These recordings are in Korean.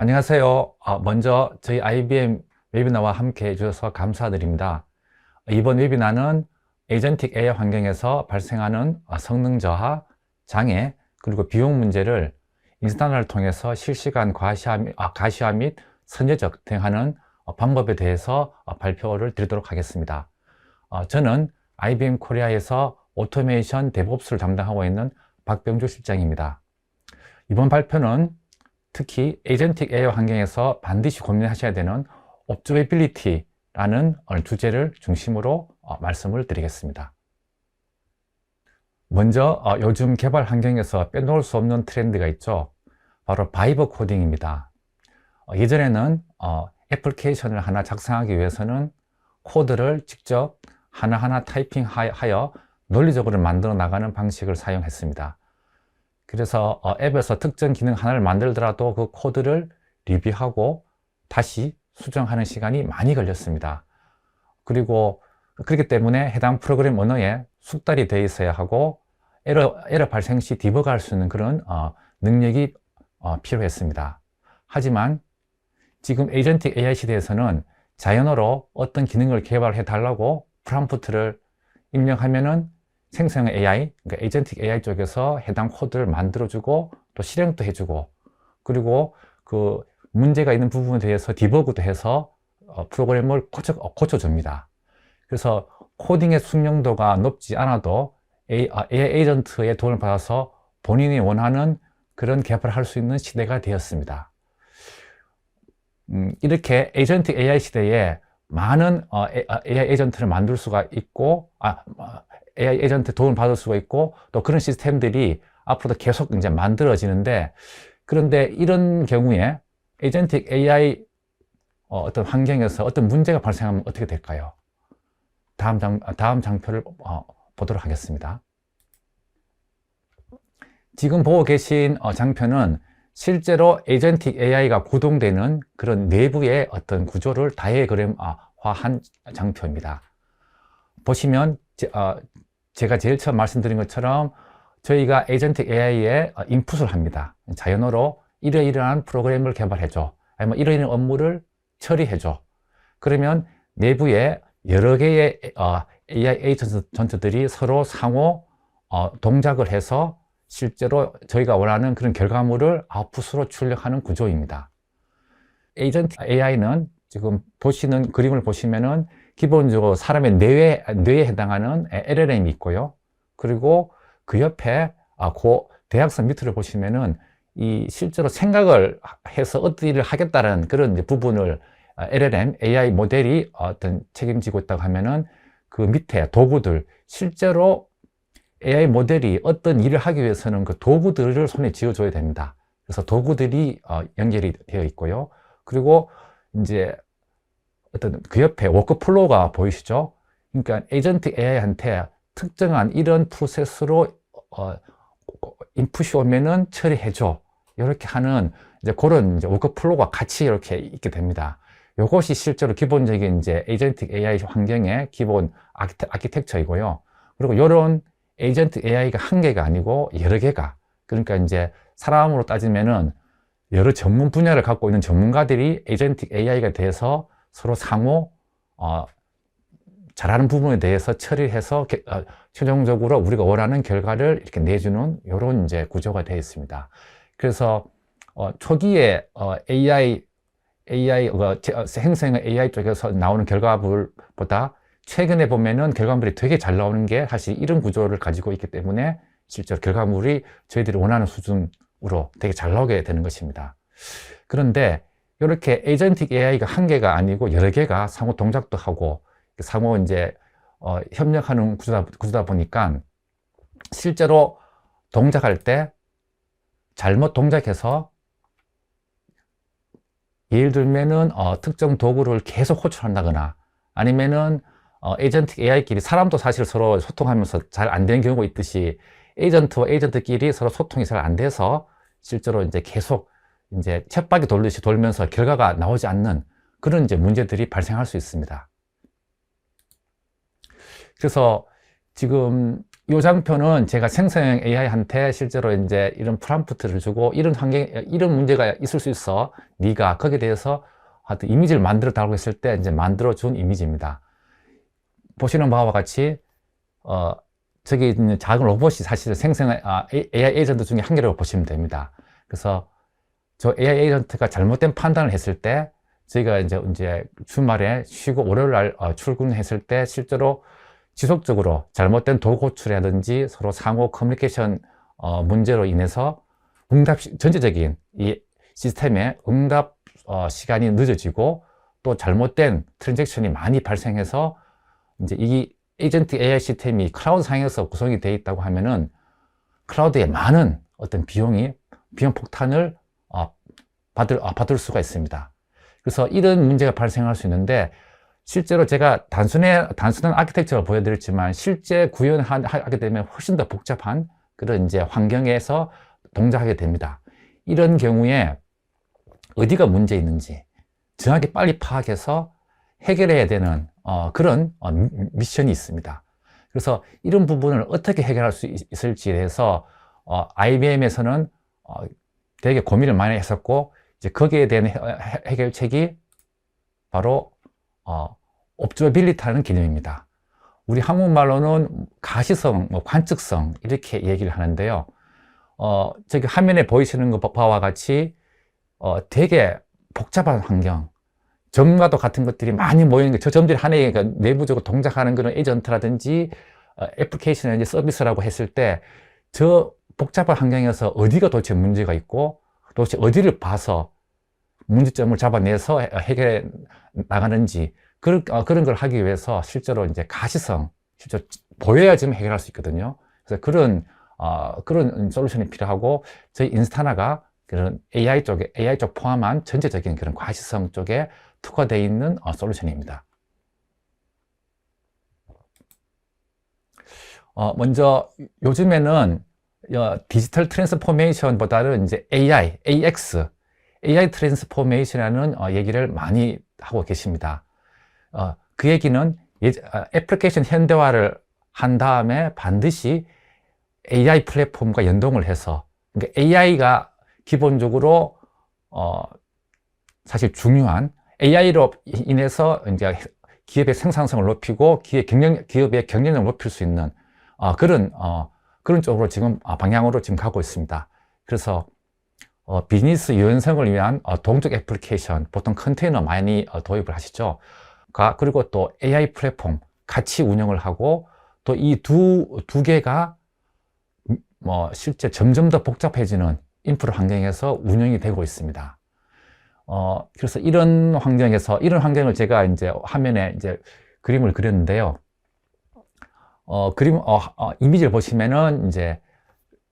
안녕하세요. 먼저 저희 IBM 웨비나와 함께 해주셔서 감사드립니다. 이번 웨비나는 에이전틱 AI 환경에서 발생하는 성능 저하, 장애, 그리고 비용 문제를 인스타나를 통해서 실시간 가시화 및 선제적 대응하는 방법에 대해서 발표를 드리도록 하겠습니다. 저는 IBM 코리아에서 오토메이션 데브옵스를 담당하고 있는 박병주 실장입니다. 이번 발표는 특히 에이전틱 AI 환경에서 반드시 고민하셔야 되는 observability라는 주제를 중심으로 말씀을 드리겠습니다. 먼저 요즘 개발 환경에서 빼놓을 수 없는 트렌드가 있죠. 바로 바이브 코딩입니다. 예전에는 애플리케이션을 하나 작성하기 위해서는 코드를 직접 하나하나 타이핑하여 논리적으로 만들어 나가는 방식을 사용했습니다. 그래서 앱에서 특정 기능 하나를 만들더라도 그 코드를 리뷰하고 다시 수정하는 시간이 많이 걸렸습니다. 그리고 그렇기 때문에 해당 프로그램 언어에 숙달이 되어 있어야 하고 에러 발생 시 디버그할 수 있는 그런 능력이 필요했습니다. 하지만 지금 에이전틱 AI 시대에서는 자연어로 어떤 기능을 개발해 달라고 프롬프트를 입력하면은 생성 AI, 그러니까 에이전틱 AI 쪽에서 해당 코드를 만들어주고 또 실행도 해주고, 그리고 그 문제가 있는 부분에 대해서 디버그도 해서 프로그램을 고쳐줍니다. 그래서 코딩의 숙련도가 높지 않아도 AI 에이전트의 도움을 받아서 본인이 원하는 그런 개발을 할 수 있는 시대가 되었습니다. 이렇게 에이전틱 AI 시대에 많은 AI 에이전트를 만들 수가 있고, AI 에이전트 도움을 받을 수가 있고, 또 그런 시스템들이 앞으로도 계속 이제 만들어지는데, 그런데 이런 경우에 에이전틱 AI 어떤 환경에서 어떤 문제가 발생하면 어떻게 될까요? 다음 장표를 보도록 하겠습니다. 지금 보고 계신 장표는 실제로 에이전틱 AI가 구동되는 그런 내부의 어떤 구조를 다이어그램화한 장표입니다. 보시면 제가 제일 처음 말씀드린 것처럼 저희가 에이전틱 AI에 인풋을 합니다. 자연어로 이러이러한 프로그램을 개발해줘, 아니면 이러이러한 업무를 처리해줘. 그러면 내부에 여러 개의 AI 에이전트들이 서로 상호 동작을 해서 실제로 저희가 원하는 그런 결과물을 아웃풋으로 출력하는 구조입니다. 에이전틱 AI는 지금 보시는 그림을 보시면은 기본적으로 사람의 뇌에 해당하는 LLM이 있고요. 그리고 그 옆에 대각선 밑을 보시면은 이 실제로 생각을 해서 어떤 일을 하겠다는 그런 부분을 LLM, AI 모델이 어떤 책임지고 있다고 하면은 그 밑에 도구들, 실제로 AI 모델이 어떤 일을 하기 위해서는 그 도구들을 손에 쥐어줘야 됩니다. 그래서 도구들이 연결이 되어 있고요. 그리고 이제 어떤 그 옆에 워크플로우가 보이시죠? 그러니까 에이전틱 AI한테 특정한 이런 프로세스로 인풋이 오면은 처리해줘. 이렇게 하는 이제 그런 이제 워크플로우가 같이 이렇게 있게 됩니다. 이것이 실제로 기본적인 이제 에이전틱 AI 환경의 기본 아키텍처이고요. 그리고 이런 에이전틱 AI가 한 개가 아니고 여러 개가, 그러니까 이제 사람으로 따지면은 여러 전문 분야를 갖고 있는 전문가들이 에이전틱 AI가 돼서 서로 상호 잘하는 부분에 대해서 처리해서 최종적으로 우리가 원하는 결과를 이렇게 내주는 이런 이제 구조가 되어 있습니다. 그래서 초기에 AI 생성의 AI 쪽에서 나오는 결과물보다 최근에 보면은 결과물이 되게 잘 나오는 게 사실 이런 구조를 가지고 있기 때문에 실제로 결과물이 저희들이 원하는 수준으로 되게 잘 나오게 되는 것입니다. 그런데 이렇게 에이전틱 AI가 한 개가 아니고 여러 개가 상호 동작도 하고 상호 이제 협력하는 구조다 보니까 실제로 동작할 때 잘못 동작해서 예를 들면은 특정 도구를 계속 호출한다거나 아니면은 에이전틱 AI끼리 사람도 사실 서로 소통하면서 잘 안 되는 경우가 있듯이 에이전트와 에이전트끼리 서로 소통이 잘 안 돼서 실제로 이제 계속 이제 쳇바퀴 돌듯이 돌면서 결과가 나오지 않는 그런 이제 문제들이 발생할 수 있습니다. 그래서 지금 이 장표는 제가 생성형 AI한테 실제로 이제 이런 프롬프트를 주고 이런 이런 문제가 있을 수 있어. 네가 거기에 대해서 하여튼 이미지를 만들어 달라고 했을 때 이제 만들어 준 이미지입니다. 보시는 바와 같이, 저기 있는 작은 로봇이 사실 AI 에이전트 중에 한 개라고 보시면 됩니다. 그래서 저 AI 에이전트가 잘못된 판단을 했을 때, 저희가 이제 주말에 쉬고 월요일 날 출근했을 때 실제로 지속적으로 잘못된 도구 호출이라든지 서로 상호 커뮤니케이션 문제로 인해서 전체적인 이 시스템의 응답 시간이 늦어지고 또 잘못된 트랜잭션이 많이 발생해서 이제 이 에이전트 AI 시스템이 클라우드 상에서 구성이 되어 있다고 하면은 클라우드에 많은 어떤 비용 폭탄을 받을 수가 있습니다. 그래서 이런 문제가 발생할 수 있는데, 실제로 제가 단순한 아키텍처를 보여드렸지만 실제 구현하게 되면 훨씬 더 복잡한 그런 이제 환경에서 동작하게 됩니다. 이런 경우에 어디가 문제 있는지 정확히 빨리 파악해서 해결해야 되는 그런 미션이 있습니다. 그래서 이런 부분을 어떻게 해결할 수 있을지에 대해서 IBM에서는 되게 고민을 많이 했었고, 이제 거기에 대한 해결책이 바로 observability라는 개념입니다. 우리 한국말로는 가시성, 관측성 이렇게 얘기를 하는데요. 저기 화면에 보이시는 것 바와 같이 되게 복잡한 환경, 점과도 같은 것들이 많이 모이는 게, 저 점들이 하나의 내부적으로 동작하는 그런 에이전트라든지 애플리케이션이나 서비스라고 했을 때 저 복잡한 환경에서 어디가 도대체 문제가 있고 도대체 어디를 봐서 문제점을 잡아내서 해결해 나가는지, 그런 걸 하기 위해서 실제로 이제 가시성, 실제로 보여야지만 해결할 수 있거든요. 그래서 그런 솔루션이 필요하고, 저희 인스타나가 그런 AI 쪽 포함한 전체적인 그런 가시성 쪽에 특화되어 있는 솔루션입니다. 먼저 요즘에는 디지털 트랜스포메이션보다는 이제 AI 트랜스포메이션이라는 얘기를 많이 하고 계십니다. 그 얘기는 애플리케이션 현대화를 한 다음에 반드시 AI 플랫폼과 연동을 해서, 그러니까 AI가 기본적으로 사실 중요한, AI로 인해서 이제 기업의 생산성을 높이고 기업의 경쟁력을 높일 수 있는 그런 쪽으로 지금 방향으로 지금 가고 있습니다. 그래서 비즈니스 유연성을 위한 동적 애플리케이션, 보통 컨테이너 많이 도입을 하시죠. 그리고 또 AI 플랫폼 같이 운영을 하고, 또 이 두 개가 실제 점점 더 복잡해지는 인프라 환경에서 운영이 되고 있습니다. 그래서 이런 환경을 제가 이제 화면에 이제 그림을 그렸는데요. 이미지를 보시면은 이제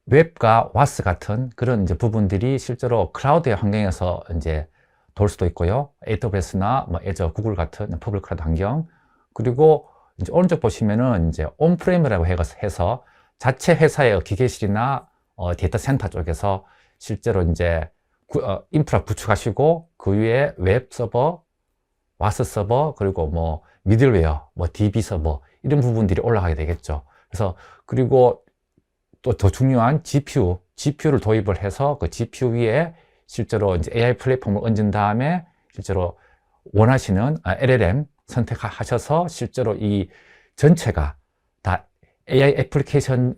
웹과 와스 같은 그런 이제 부분들이 실제로 클라우드의 환경에서 이제 돌 수도 있고요. AWS나 애저, 구글 같은 퍼블릭 클라우드 환경. 그리고 이제 오른쪽 보시면은 이제 온프레임이라고 해서 자체 회사의 기계실이나 데이터 센터 쪽에서 실제로 이제 인프라 구축하시고, 그 위에 웹 서버, 와스 서버, 그리고 미들웨어, DB 서버 이런 부분들이 올라가게 되겠죠. 그래서 그리고 또 더 중요한 GPU를 도입을 해서 그 GPU 위에 실제로 이제 AI 플랫폼을 얹은 다음에 실제로 원하시는 LLM 선택하셔서 실제로 이 전체가 다 AI 애플리케이션을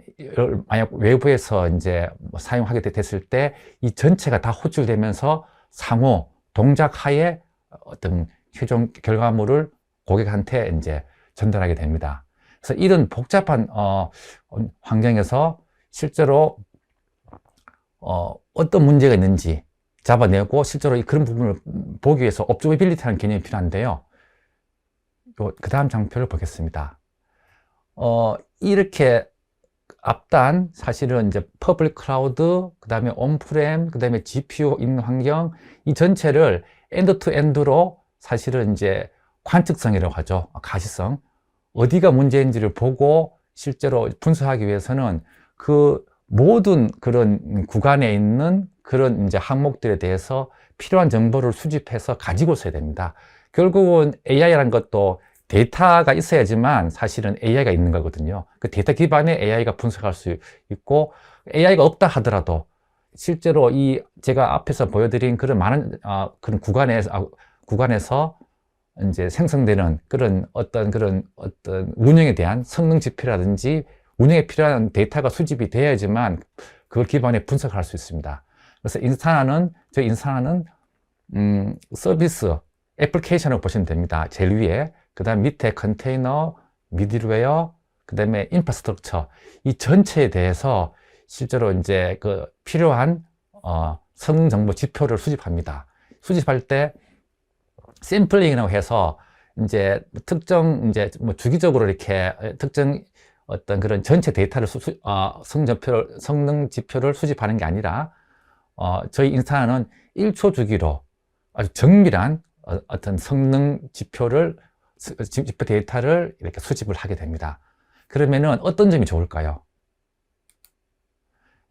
만약 외부에서 이제 사용하게 됐을 때 이 전체가 다 호출되면서 상호 동작하에 어떤 최종 결과물을 고객한테 이제 전달하게 됩니다. 그래서 이런 복잡한 환경에서 실제로 어떤 문제가 있는지 잡아내고 실제로 그런 부분을 보기 위해서 observability라는 개념이 필요한데요. 그 다음 장표를 보겠습니다. 이렇게 앞단 사실은 이제 퍼블릭 클라우드, 그 다음에 온프렘, 그 다음에 GPU 있는 환경, 이 전체를 엔드 투 엔드로 사실은 이제 관측성이라고 하죠. 가시성. 어디가 문제인지를 보고 실제로 분석하기 위해서는 그 모든 그런 구간에 있는 그런 이제 항목들에 대해서 필요한 정보를 수집해서 가지고 있어야 됩니다. 결국은 AI라는 것도 데이터가 있어야지만 사실은 AI가 있는 거거든요. 그 데이터 기반의 AI가 분석할 수 있고, AI가 없다 하더라도 실제로 이 제가 앞에서 보여드린 그런 많은 그런 구간에서 이제 생성되는 그런 어떤 운영에 대한 성능 지표라든지 운영에 필요한 데이터가 수집이 되어야지만 그걸 기반에 분석할 수 있습니다. 그래서 저희 인스타나는 서비스 애플리케이션을 보시면 됩니다. 제일 위에, 그 다음 밑에 컨테이너, 미들웨어, 그 다음에 인프라스트럭처, 이 전체에 대해서 실제로 이제 그 필요한 성능 정보 지표를 수집합니다. 수집할 때 샘플링이라고 해서 이제 특정 이제 뭐 주기적으로 이렇게 특정 어떤 그런 전체 데이터를 성능 지표를 수집하는 게 아니라 저희 인스타는 1초 주기로 아주 정밀한 어떤 성능 지표 데이터를 이렇게 수집을 하게 됩니다. 그러면은 어떤 점이 좋을까요?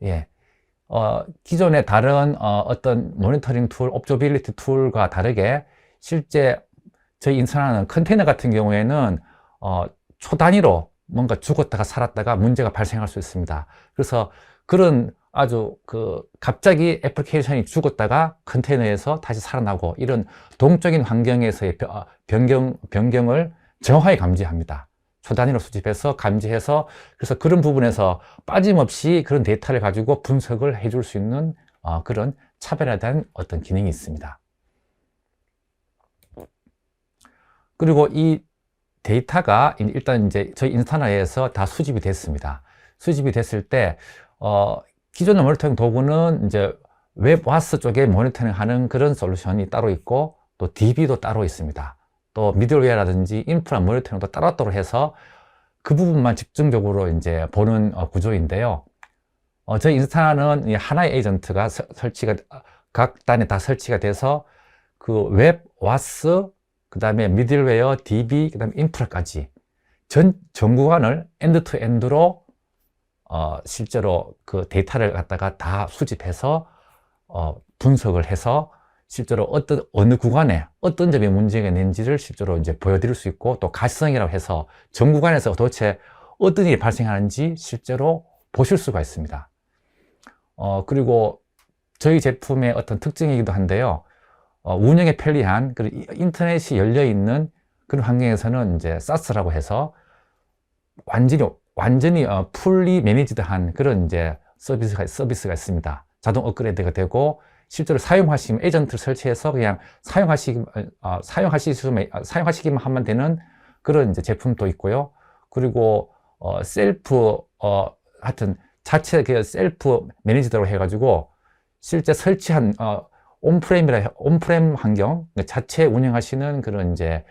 예. 기존의 다른 어떤 모니터링 툴, 옵저빌리티 툴과 다르게 실제 저희 인스타는 컨테이너 같은 경우에는 초 단위로 뭔가 죽었다가 살았다가 문제가 발생할 수 있습니다. 그래서 그런 아주 갑자기 애플리케이션이 죽었다가 컨테이너에서 다시 살아나고 이런 동적인 환경에서의 변경을 정확하게 감지합니다. 초 단위로 수집해서 감지해서, 그래서 그런 부분에서 빠짐없이 그런 데이터를 가지고 분석을 해줄 수 있는 그런 차별화된 어떤 기능이 있습니다. 그리고 이 데이터가 일단 이제 저희 인스타나에서 다 수집이 됐습니다. 수집이 됐을 때 기존의 모니터링 도구는 이제 웹와스 쪽에 모니터링 하는 그런 솔루션이 따로 있고, 또 DB도 따로 있습니다. 또 미들웨어라든지 인프라 모니터링도 따로따로 해서 그 부분만 집중적으로 이제 보는 구조인데요. 저희 인스타는 하나의 에이전트가 각 단에 다 설치가 돼서 그 웹와스, 그 다음에 미들웨어, DB, 그 다음에 인프라까지 전 구간을 엔드투엔드로 실제로 그 데이터를 갖다가 다 수집해서 분석을 해서 실제로 어느 구간에 어떤 점이 문제가 있는지를 실제로 이제 보여드릴 수 있고, 또 가시성이라고 해서 전 구간에서 도대체 어떤 일이 발생하는지 실제로 보실 수가 있습니다. 그리고 저희 제품의 어떤 특징이기도 한데요. 운영에 편리한, 그리고 인터넷이 열려 있는 그런 환경에서는 이제 SaaS라고 해서 완전히 풀리 매니지드한 그런 이제 서비스가 있습니다. 자동 업그레이드가 되고, 실제로 사용하시면 에이전트를 설치해서 그냥 사용하시기만 하면 되는 그런 이제 제품도 있고요. 그리고 하여튼 자체 셀프 매니지드로 해가지고 실제 설치한 온프렘 환경 자체 운영하시는 그런 이제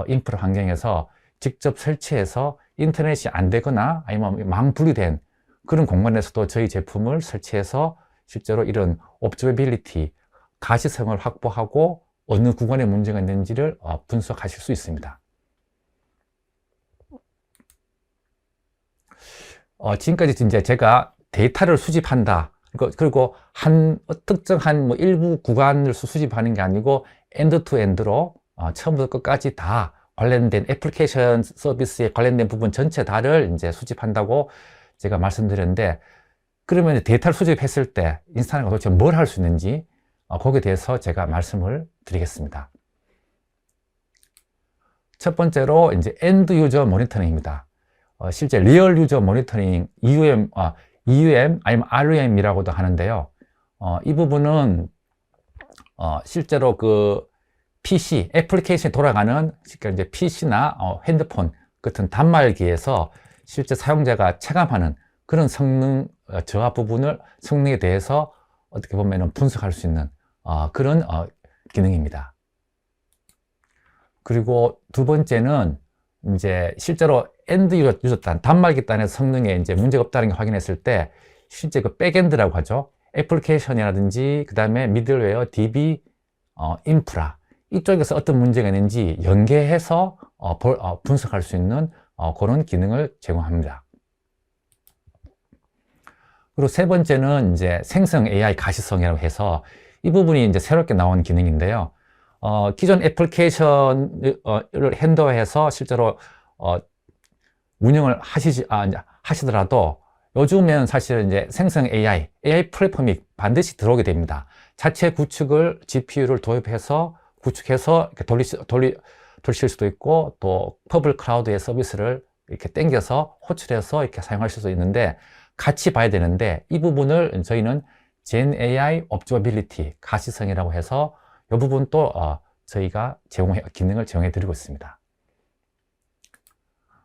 인프라 환경에서 직접 설치해서 인터넷이 안 되거나 아니면 망 분리된 그런 공간에서도 저희 제품을 설치해서 실제로 이런 옵저비빌리티, 가시성을 확보하고 어느 구간에 문제가 있는지를 분석하실 수 있습니다. 지금까지 이제 제가 데이터를 수집한다, 그리고 특정한 일부 구간을 수집하는 게 아니고 엔드투엔드로 처음부터 끝까지 다 관련된 애플리케이션 서비스에 관련된 부분 전체 다를 이제 수집한다고 제가 말씀드렸는데, 그러면 데이터를 수집했을 때 인스타나가 도대체 뭘 할 수 있는지 거기에 대해서 제가 말씀을 드리겠습니다. 첫 번째로 이제 엔드 유저 모니터링입니다. 실제 리얼 유저 모니터링 EUM 아니면 RUM이라고도 하는데요. 이 부분은 실제로 그 PC 애플리케이션이 돌아가는 이제 PC나 핸드폰 같은 단말기에서 실제 사용자가 체감하는 그런 성능 저하 성능에 대해서 어떻게 보면 분석할 수 있는 그런 기능입니다. 그리고 두 번째는 이제 실제로 엔드 유저 단말기 단에서 성능에 이제 문제가 없다는 걸 확인했을 때 실제 그 백엔드라고 하죠. 애플리케이션이라든지 그 다음에 미들웨어, DB, 인프라 이쪽에서 어떤 문제가 있는지 연계해서 분석할 수 있는 그런 기능을 제공합니다. 그리고 세 번째는 이제 생성 AI 가시성이라고 해서 이 부분이 이제 새롭게 나온 기능인데요. 기존 애플리케이션을 핸들해서 실제로 운영을 하시더라도 요즘에는 사실 이제 생성 AI 플랫폼이 반드시 들어오게 됩니다. 자체 구축을 GPU를 도입해서 구축해서 이렇게 돌리실 수도 있고, 또 퍼블 클라우드의 서비스를 이렇게 땡겨서 호출해서 이렇게 사용하실 수도 있는데, 같이 봐야 되는데, 이 부분을 저희는 Gen AI Observability 가시성이라고 해서 이 부분 또 저희가 기능을 제공해 드리고 있습니다.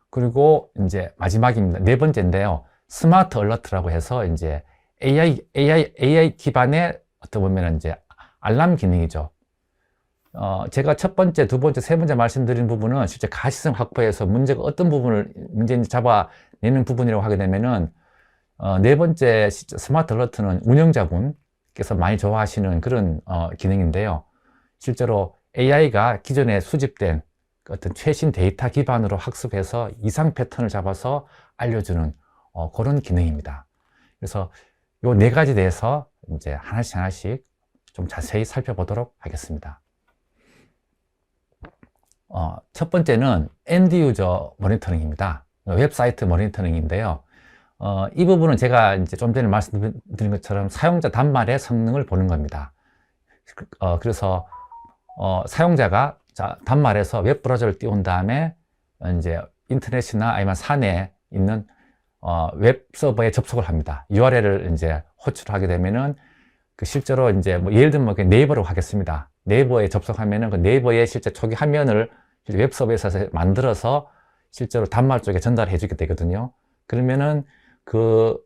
그리고 이제 마지막입니다. 네 번째인데요. 스마트 얼러트라고 해서 이제 AI 기반의 어떻게 보면 이제 알람 기능이죠. 제가 첫 번째, 두 번째, 세 번째 말씀드린 부분은 실제 가시성 확보에서 문제가 어떤 부분을 문제인지 잡아내는 부분이라고 하게 되면은, 네 번째 스마트 얼러트는 운영자분께서 많이 좋아하시는 그런 기능인데요. 실제로 AI가 기존에 수집된 어떤 최신 데이터 기반으로 학습해서 이상 패턴을 잡아서 알려주는 그런 기능입니다. 그래서 요 네 가지 대해서 이제 하나씩 좀 자세히 살펴보도록 하겠습니다. 첫 번째는 엔드 유저 모니터링입니다. 웹사이트 모니터링인데요. 이 부분은 제가 이제 좀 전에 말씀드린 것처럼 사용자 단말의 성능을 보는 겁니다. 그래서 사용자가 단말에서 웹브라우저를 띄운 다음에 이제 인터넷이나 아니면 사내에 있는 웹 서버에 접속을 합니다. URL을 이제 호출하게 되면은 실제로 이제 예를 들면 네이버로 하겠습니다. 네이버에 접속하면은 그 네이버의 실제 초기 화면을 웹 서버에서 만들어서 실제로 단말 쪽에 전달해 주게 되거든요. 그러면은 그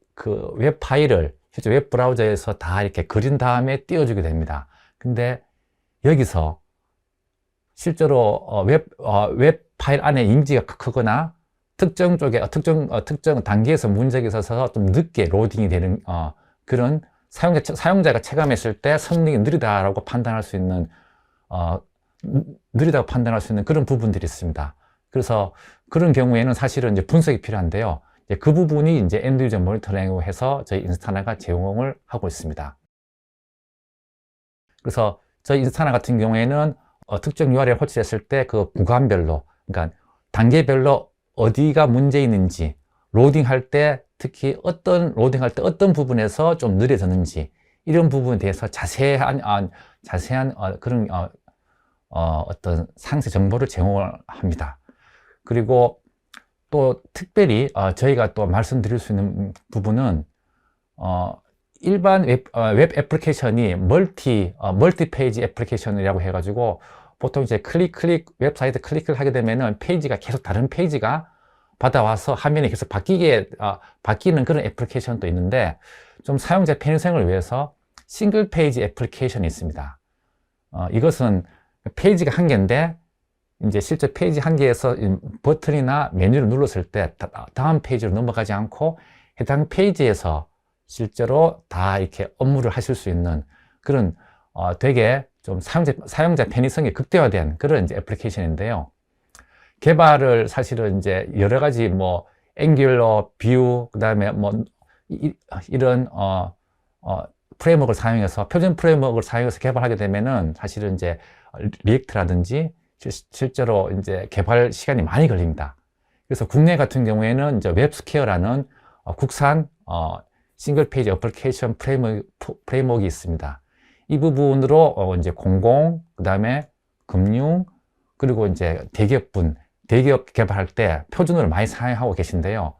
웹 파일을 실제 웹 브라우저에서 다 이렇게 그린 다음에 띄워주게 됩니다. 근데 여기서 실제로 웹 파일 안에 이미지가 크거나 특정 쪽에 특정 단계에서 문제가 있어서 좀 늦게 로딩이 되는 그런 사용자가 체감했을 때 성능이 느리다라고 판단할 수 있는 느리다고 판단할 수 있는 그런 부분들이 있습니다. 그래서 그런 경우에는 사실은 이제 분석이 필요한데요. 이제 그 부분이 이제 엔드 유저 모니터링으로 해서 저희 인스타나가 제공을 하고 있습니다. 그래서 저희 인스타나 같은 경우에는 특정 URL 호출했을 때 그 구간별로, 그러니까 단계별로 어디가 문제 있는지, 로딩할 때 특히 로딩할 때 어떤 부분에서 좀 느려졌는지, 이런 부분에 대해서 자세한 그런 어떤 상세 정보를 제공을 합니다. 그리고 또 특별히 저희가 또 말씀드릴 수 있는 부분은 일반 웹 애플리케이션이 멀티 페이지 애플리케이션이라고 해가지고 보통 이제 웹사이트 클릭을 하게 되면은 페이지가 계속 다른 페이지가 받아와서 화면이 계속 바뀌는 그런 애플리케이션도 있는데, 좀 사용자 편의성을 위해서 싱글 페이지 애플리케이션이 있습니다. 이것은 페이지가 한 개인데 이제 실제 페이지 한 개에서 버튼이나 메뉴를 눌렀을 때 다음 페이지로 넘어가지 않고 해당 페이지에서 실제로 다 이렇게 업무를 하실 수 있는 그런 되게 좀 사용자 편의성이 극대화된 그런 이제 애플리케이션인데요. 개발을 사실은 이제 여러 가지 뭐 앵귤러, 뷰, 그다음에 뭐 이런 프레임워크를 사용해서 표준 프레임워크를 사용해서 개발하게 되면은 사실은 이제 리액트라든지 실제로 이제 개발 시간이 많이 걸립니다. 그래서 국내 같은 경우에는 이제 웹스퀘어라는 국산 싱글 페이지 애플리케이션 프레임워크가 있습니다. 이 부분으로 이제 공공, 그다음에 금융, 그리고 이제 대기업 개발할 때 표준으로 많이 사용하고 계신데요.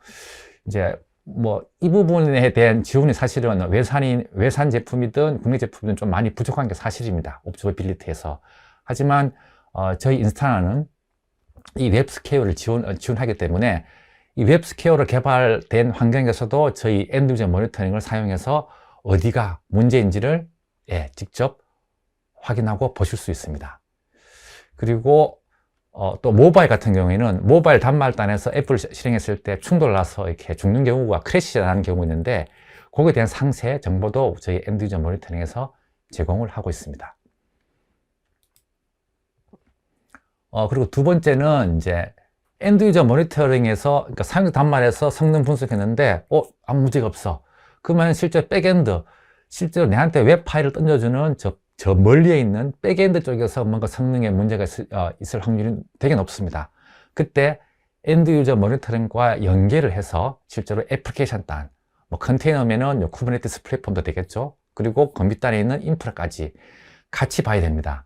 이제 뭐 이 부분에 대한 지원이 사실은 외산 제품이든 국내 제품이든 좀 많이 부족한 게 사실입니다. 옵저버빌리티에서. 하지만 저희 인스타나는 이 웹스퀘어를 지원하기 때문에 이 웹스퀘어로 개발된 환경에서도 저희 엔드 유저 모니터링을 사용해서 어디가 문제인지를 직접 확인하고 보실 수 있습니다. 그리고 또 모바일 같은 경우에는 모바일 단말단에서 앱을 실행했을 때 충돌 나서 이렇게 죽는 경우가 크래시가 나는 경우가 있는데, 거기에 대한 상세 정보도 저희 엔드 유저 모니터링에서 제공을 하고 있습니다. 그리고 두 번째는 이제 엔드 유저 모니터링에서, 그러니까 사용자 단말에서 성능 분석했는데 아무 문제가 없어. 그러면 실제 백엔드, 실제로 내한테 웹 파일을 던져주는 저 저 멀리에 있는 백엔드 쪽에서 뭔가 성능에 문제가 있을 확률이 되게 높습니다. 그때 엔드 유저 모니터링과 연계를 해서 실제로 애플리케이션 단, 뭐 컨테이너면은 쿠버네티스 플랫폼도 되겠죠. 그리고 컴퓨터 안에 있는 인프라까지 같이 봐야 됩니다.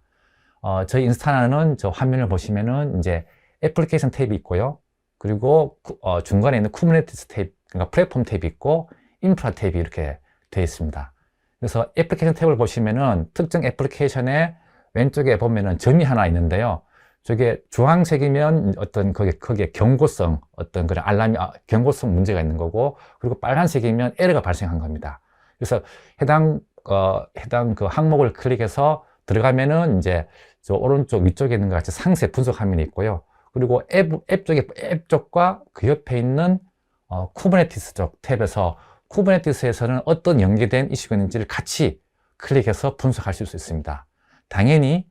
저희 인스타나는 저 화면을 보시면은 이제 애플리케이션 탭이 있고요. 그리고 중간에 있는 쿠버네티스 탭, 그러니까 플랫폼 탭이 있고 인프라 탭이 이렇게 되어 있습니다. 그래서 애플리케이션 탭을 보시면은 특정 애플리케이션의 왼쪽에 보면은 점이 하나 있는데요. 저게 주황색이면 어떤 거기에 경고성, 어떤 그런 알람이, 경고성 문제가 있는 거고, 그리고 빨간색이면 에러가 발생한 겁니다. 그래서 해당 그 항목을 클릭해서 들어가면은 이제 저 오른쪽 위쪽에 있는 것 같이 상세 분석 화면이 있고요. 그리고 앱 쪽과 그 옆에 있는 쿠버네티스 쪽 탭에서 쿠버네티스에서는 어떤 연계된 이슈가 있는지를 같이 클릭해서 분석할 수 있습니다. 당연히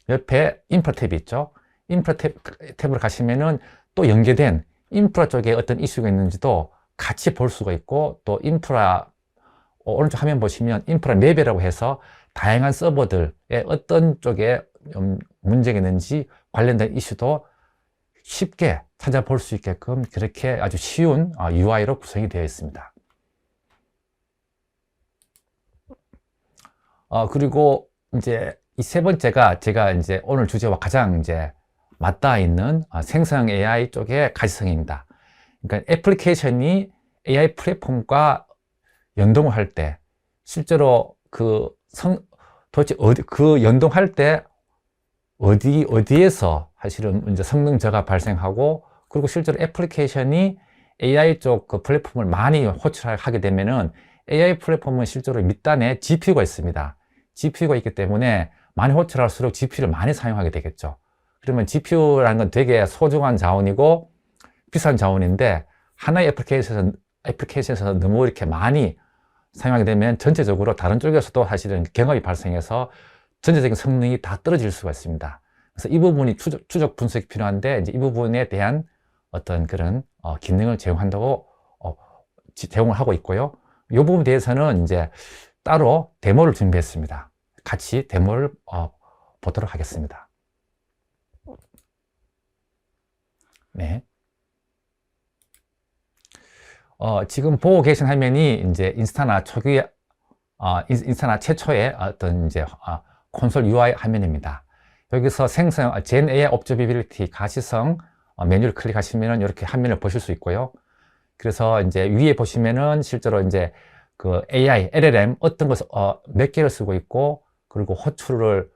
옆에 인프라 탭이 있죠. 인프라 탭으로 가시면은 또 연계된 인프라 쪽에 어떤 이슈가 있는지도 같이 볼 수가 있고, 또 인프라 오른쪽 화면 보시면 인프라 맵이라고 해서 다양한 서버들의 어떤 쪽에 문제가 있는지 관련된 이슈도 쉽게 찾아볼 수 있게끔 그렇게 아주 쉬운 UI로 구성이 되어 있습니다. 그리고 이제 이 세 번째가 제가 이제 오늘 주제와 가장 이제 맞닿아 있는 생성 AI 쪽의 가시성입니다. 그러니까 애플리케이션이 AI 플랫폼과 연동을 할 때 실제로 도대체 그 연동할 때 어디에서 사실은 이제 성능 저하 발생하고, 그리고 실제로 애플리케이션이 AI 쪽 그 플랫폼을 많이 호출하게 되면은 AI 플랫폼은 실제로 밑단에 GPU가 있습니다. GPU가 있기 때문에 많이 호출할수록 GPU를 많이 사용하게 되겠죠. 그러면 GPU라는 건 되게 소중한 자원이고 비싼 자원인데, 하나의 애플리케이션에서 너무 이렇게 많이 사용하게 되면 전체적으로 다른 쪽에서도 사실은 경합이 발생해서 전체적인 성능이 다 떨어질 수가 있습니다. 그래서 이 부분이 추적 분석이 필요한데, 이제 이 부분에 대한 어떤 그런 기능을 제공을 하고 있고요. 이 부분에 대해서는 이제 따로 데모를 준비했습니다. 같이 데모를 보도록 하겠습니다. 네. 지금 보고 계신 화면이 이제 인스타나 인스타나 최초의 어떤 이제 콘솔 UI 화면입니다. 여기서 생성 Gen AI Observability 가시성 메뉴를 클릭하시면은 이렇게 화면을 보실 수 있고요. 그래서 이제 위에 보시면은 실제로 이제 그 AI, LLM 어떤 것을 몇 개를 쓰고 있고, 그리고 호출을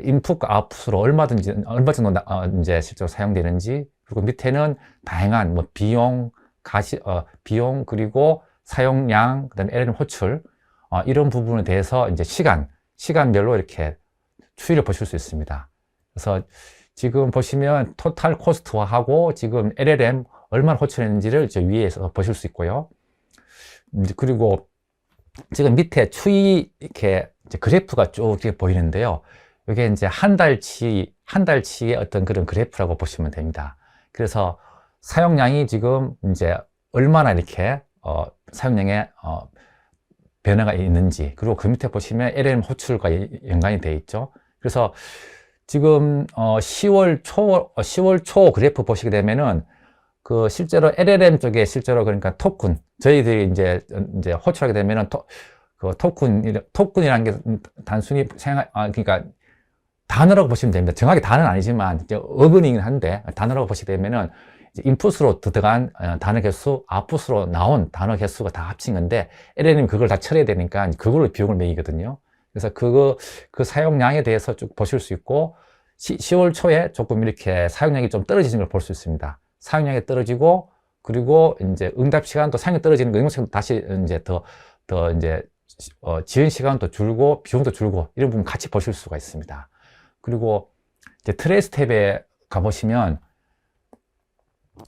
인풋과 아웃풋으로 얼마 정도 이제 실제로 사용되는지, 그리고 밑에는 다양한 뭐 비용, 비용, 그리고 사용량, 그다음에 LLM 호출 이런 부분에 대해서 이제 시간별로 이렇게 추이를 보실 수 있습니다. 그래서 지금 보시면 토탈 코스트화하고 지금 LLM 얼마나 호출했는지를 저 위에서 보실 수 있고요. 그리고 지금 밑에 추이 이렇게 이제 그래프가 쭉 이렇게 보이는데요. 이게 이제 한 달치의 어떤 그런 그래프라고 보시면 됩니다. 그래서 사용량이 지금 이제 얼마나 이렇게 사용량에 변화가 있는지, 그리고 그 밑에 보시면 LLM 호출과 연관이 되어 있죠. 그래서 지금 10월 초 그래프 보시게 되면은 그 실제로 LLM 쪽에 실제로 그러니까 토큰, 저희들이 이제 호출하게 되면은 그 토큰이라는 게 단순히 그러니까 단어라고 보시면 됩니다. 정확히 단어는 아니지만 이제 어근이긴 한데 단어라고 보시게 되면은 인풋으로 들어간 단어 개수, 아웃풋으로 나온 단어 개수가 다 합친 건데, LLM이 그걸 다 처리해야 되니까 그걸로 비용을 매기거든요. 그래서 그 사용량에 대해서 쭉 보실 수 있고, 10월 초에 조금 이렇게 사용량이 좀 떨어지는 걸 볼 수 있습니다. 사용량이 떨어지고, 그리고 이제 응답 시간도 사용이 떨어지는 거, 응답 시간도 다시 이제 더 이제 지연 시간도 줄고, 비용도 줄고, 이런 부분 같이 보실 수가 있습니다. 그리고 이제 트레이스 탭에 가보시면,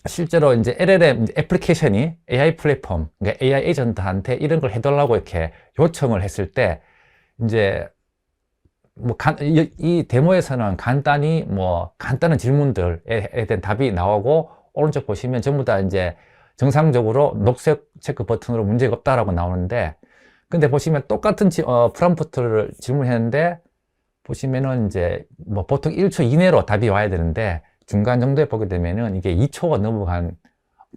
실제로 이제 LLM 애플리케이션이 AI 플랫폼, 그러니까 AI 에이전트한테 이런 걸 해달라고 이렇게 요청을 했을 때, 이제 뭐 이 데모에서는 간단한 질문들에 대한 답이 나오고, 오른쪽 보시면 전부 다 이제 정상적으로 녹색 체크 버튼으로 문제가 없다라고 나오는데, 근데 보시면 똑같은 프롬프트를 질문했는데 보시면은 이제 뭐 보통 1초 이내로 답이 와야 되는데 중간 정도에 보게 되면은 이게 2초가 넘어간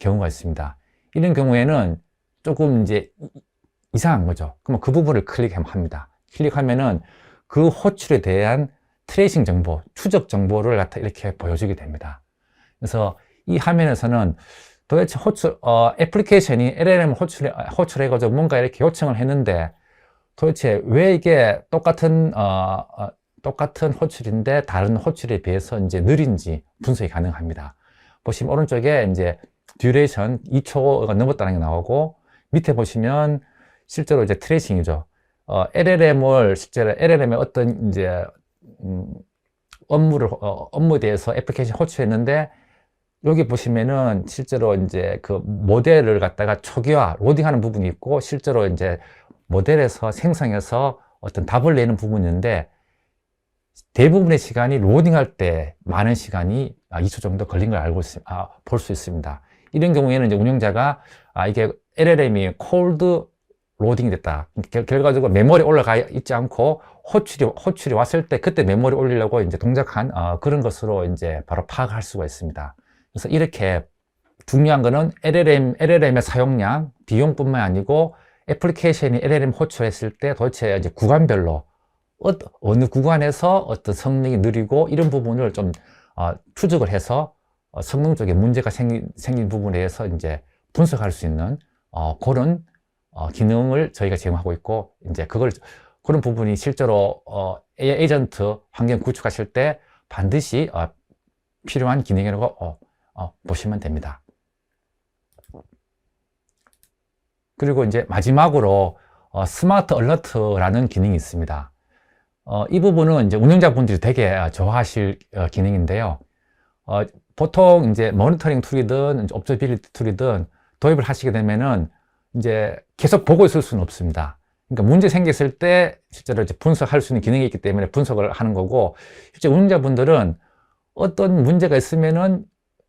경우가 있습니다. 이런 경우에는 조금 이제 이상한 거죠. 그러면 그 부분을 클릭합니다. 클릭하면은 그 호출에 대한 트레이싱 정보, 추적 정보를 갖다 이렇게 보여주게 됩니다. 그래서 이 화면에서는 도대체 애플리케이션이 LLM을 호출해가지고 뭔가 이렇게 요청을 했는데 도대체 왜 이게 똑같은 호출인데 다른 호출에 비해서 이제 느린지 분석이 가능합니다. 보시면 오른쪽에 이제 듀레이션 2초가 넘었다는 게 나오고 밑에 보시면 실제로 이제 트레이싱이죠. 실제로 LLM의 어떤 이제 업무에 대해서 애플리케이션 호출했는데 여기 보시면은 실제로 이제 그 모델을 갖다가 초기화, 로딩하는 부분이 있고 실제로 이제 모델에서 생성해서 어떤 답을 내는 부분이 있는데 대부분의 시간이 로딩할 때 많은 시간이 2초 정도 걸린 걸 볼 수 있습니다. 이런 경우에는 이제 운영자가 이게 LLM이 콜드 로딩이 됐다. 결과적으로 메모리에 올라가 있지 않고 호출이 왔을 때 그때 메모리 올리려고 이제 동작한 그런 것으로 이제 바로 파악할 수가 있습니다. 그래서 이렇게 중요한 거는 LLM의 사용량, 비용뿐만 아니고 애플리케이션이 LLM 호출했을 때 도대체 이제 구간별로 어느 구간에서 어떤 성능이 느리고 이런 부분을 좀 추적을 해서 성능 쪽에 문제가 생긴 부분에 대해서 이제 분석할 수 있는 그런 기능을 저희가 제공하고 있고 이제 그런 부분이 실제로 AI 에이전트 환경 구축하실 때 반드시 필요한 기능이라고 보시면 됩니다. 그리고 이제 마지막으로 스마트 얼러트라는 기능이 있습니다. 이 부분은 이제 운영자분들이 되게 좋아하실 기능인데요. 보통 이제 모니터링 툴이든 옵저비리티 툴이든 도입을 하시게 되면은 이제 계속 보고 있을 수는 없습니다. 그러니까 문제 생겼을 때 실제로 이제 분석할 수 있는 기능이 있기 때문에 분석을 하는 거고, 실제 운영자분들은 어떤 문제가 있으면은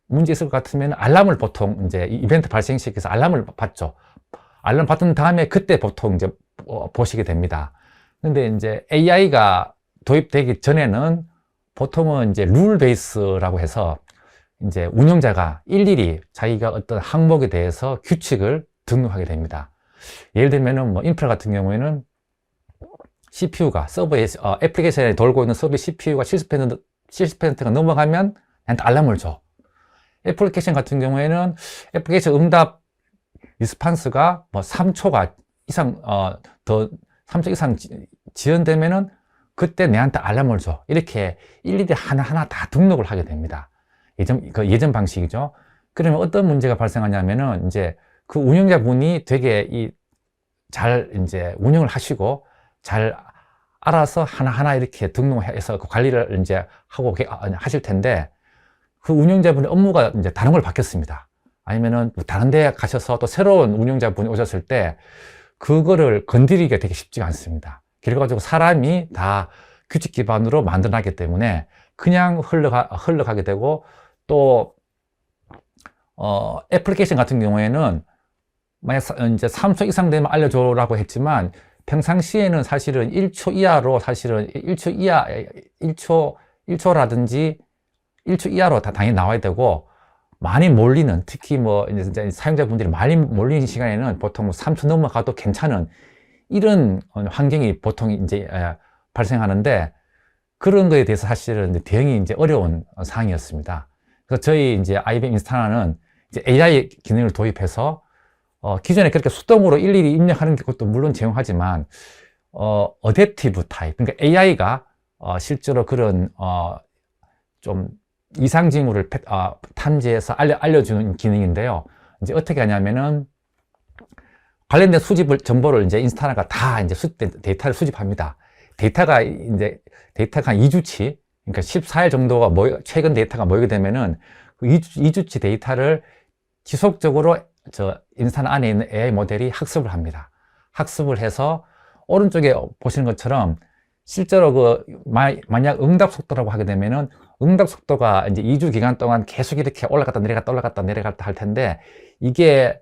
문제 있을 것 같으면 알람을 보통 이제 이벤트 발생시켜서 알람을 받죠. 알람 받은 다음에 그때 보통 이제 보시게 됩니다. 근데 이제 AI가 도입되기 전에는 보통은 이제 룰 베이스라고 해서 이제 운영자가 일일이 자기가 어떤 항목에 대해서 규칙을 등록하게 됩니다. 예를 들면은 뭐 인프라 같은 경우에는 CPU가 서버에 애플리케이션에 돌고 있는 서버 CPU가 70%가 넘어가면 나한테 알람을 줘. 애플리케이션 같은 경우에는 애플리케이션 응답 리스판스가 뭐 3초 이상 지연되면은 그때 내한테 알람을 줘. 이렇게 일일이 하나하나 다 등록을 하게 됩니다. 예전 방식이죠. 그러면 어떤 문제가 발생하냐면은 이제 그 운영자분이 되게 잘 이제 운영을 하시고 잘 알아서 하나하나 이렇게 등록해서 그 관리를 이제 하고 하실 텐데 그 운영자분의 업무가 이제 다른 걸 바뀌었습니다. 아니면은 다른 데 가셔서 또 새로운 운영자분이 오셨을 때 그거를 건드리기가 되게 쉽지가 않습니다. 결과적으로 사람이 다 규칙 기반으로 만들어놨기 때문에 그냥 흘러가게 되고 또 애플리케이션 같은 경우에는 만약 이제 3초 이상 되면 알려줘라고 했지만 평상시에는 사실은 1초 이하로 사실은 1초라든지 1초 이하로 다 당연히 나와야 되고 많이 몰리는 특히 뭐 이제 사용자분들이 많이 몰리는 시간에는 보통 3초 넘어가도 괜찮은 이런 환경이 보통 이제 발생하는데 그런 거에 대해서 사실은 대응이 이제 어려운 사항이었습니다. 그래서 저희 이제 IBM 인스타나는 이제 AI 기능을 도입해서 기존에 그렇게 수동으로 일일이 입력하는 것도 물론 제공하지만 어댑티브 타입, 그러니까 AI가 실제로 그런 좀 이상 징후를 탐지해서 알려주는 기능인데요. 이제 어떻게 하냐면은 관련된 정보를 이제 인스타나가 다 이제 데이터를 수집합니다. 데이터가 한 2주치, 그러니까 14일 정도가 최근 데이터가 모이게 되면은 그 2주치 데이터를 지속적으로 인스타나 안에 있는 AI 모델이 학습을 합니다. 학습을 해서 오른쪽에 보시는 것처럼 실제로 만약 응답 속도라고 하게 되면은 응답 속도가 이제 2주 기간 동안 계속 이렇게 올라갔다 내려갔다 할 텐데 이게